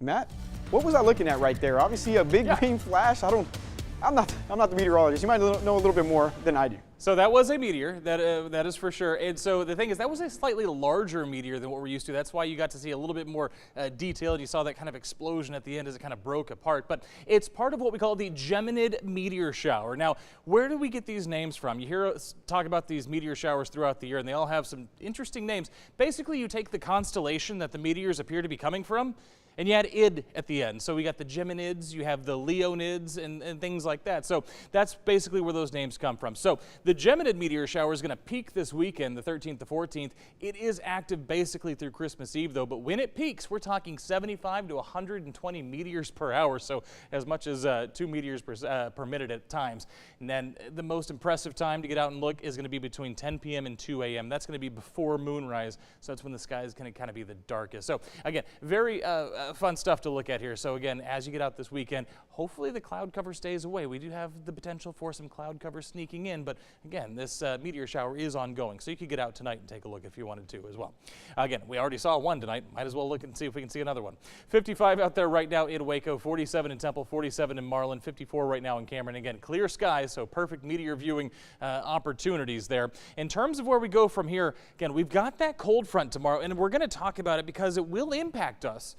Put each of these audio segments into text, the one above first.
Matt, what was I looking at right there? Obviously a big green flash. I'm not the meteorologist. You might know a little bit more than I do. So that was a meteor, that is for sure. And so the thing is, that was a slightly larger meteor than what we're used to. That's why you got to see a little bit more detailed. You saw that kind of explosion at the end as it kind of broke apart. But it's part of what we call the Geminid meteor shower. Now, where do we get these names from? You hear us talk about these meteor showers throughout the year, and they all have some interesting names. Basically, you take the constellation that the meteors appear to be coming from, and you add id at the end. So we got the Geminids, you have the Leonids, and things like that. So that's basically where those names come from. So the Geminid meteor shower is going to peak this weekend, the 13th to 14th. It is active basically through Christmas Eve, though. But when it peaks, we're talking 75 to 120 meteors per hour, so as much as 2 meteors per minute at times. And then the most impressive time to get out and look is going to be between 10 p.m. and 2 a.m. That's going to be before moonrise, so that's when the sky is going to kind of be the darkest. So again, very fun stuff to look at here. So again, as you get out this weekend, hopefully the cloud cover stays away. We do have the potential for some cloud cover sneaking in, but again, this meteor shower is ongoing, so you could get out tonight and take a look if you wanted to as well. Again, we already saw one tonight. Might as well look and see if we can see another one. 55 out there right now in Waco, 47 in Temple, 47 in Marlin, 54 right now in Cameron. Again, clear skies, so perfect meteor viewing opportunities there. In terms of where we go from here, again, we've got that cold front tomorrow, and we're going to talk about it because it will impact us.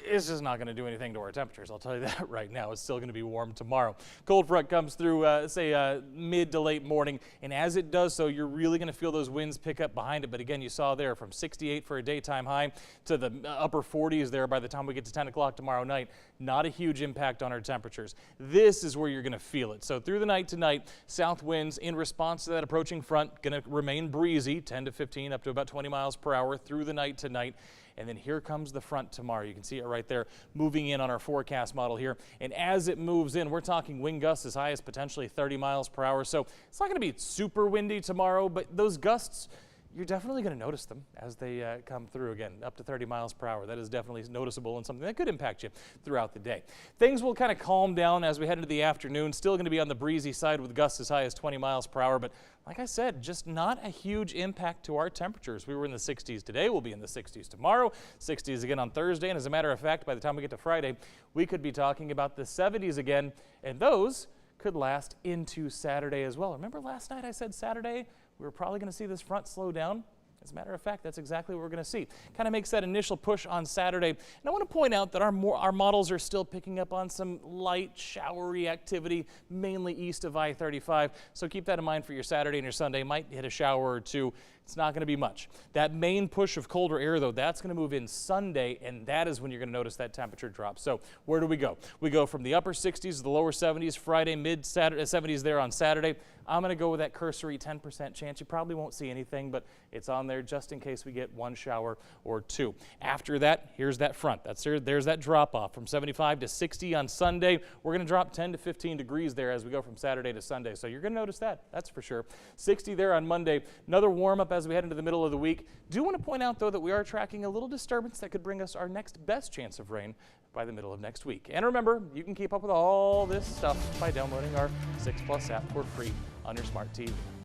It's just not going to do anything to our temperatures. I'll tell you that right now. It's still going to be warm tomorrow. Cold front comes through, say, mid to late morning, and as it does so, you're really going to feel those winds pick up behind it. But again, you saw there from 68 for a daytime high to the upper 40s there by the time we get to 10 o'clock tomorrow night. Not a huge impact on our temperatures. This is where you're going to feel it. So through the night tonight, south winds in response to that approaching front going to remain breezy, 10 to 15 up to about 20 miles per hour through the night tonight. And then here comes the front tomorrow. You can see it right there moving in on our forecast model here. And as it moves in, we're talking wind gusts as high as potentially 30 miles per hour. So it's not going to be super windy tomorrow, but those gusts, you're definitely going to notice them as they come through. Again, up to 30 miles per hour. That is definitely noticeable and something that could impact you throughout the day. Things will kind of calm down as we head into the afternoon. Still going to be on the breezy side with gusts as high as 20 miles per hour, but like I said, just not a huge impact to our temperatures. We were in the 60s today. We'll be in the 60s tomorrow, 60s again on Thursday. And as a matter of fact, by the time we get to Friday, we could be talking about the 70s again, and those could last into Saturday as well. Remember last night I said Saturday we were probably going to see this front slow down? As a matter of fact, that's exactly what we're going to see. Kind of makes that initial push on Saturday. And I want to point out that our models are still picking up on some light, showery activity, mainly east of I-35. So keep that in mind for your Saturday and your Sunday. Might hit a shower or two. It's not going to be much. That main push of colder air, though, that's going to move in Sunday, and that is when you're going to notice that temperature drop. So where do we go? We go from the upper 60s to the lower 70s Friday, mid-70s there on Saturday. I'm going to go with that cursory 10% chance. You probably won't see anything, but it's on there just in case we get one shower or two. After that, here's that front. There's that drop-off from 75 to 60 on Sunday. We're going to drop 10 to 15 degrees there as we go from Saturday to Sunday. So you're going to notice that, that's for sure. 60 there on Monday. Another warm-up as we head into the middle of the week. Do want to point out, though, that we are tracking a little disturbance that could bring us our next best chance of rain by the middle of next week. And remember, you can keep up with all this stuff by downloading our 6 Plus app for free on your smart TV.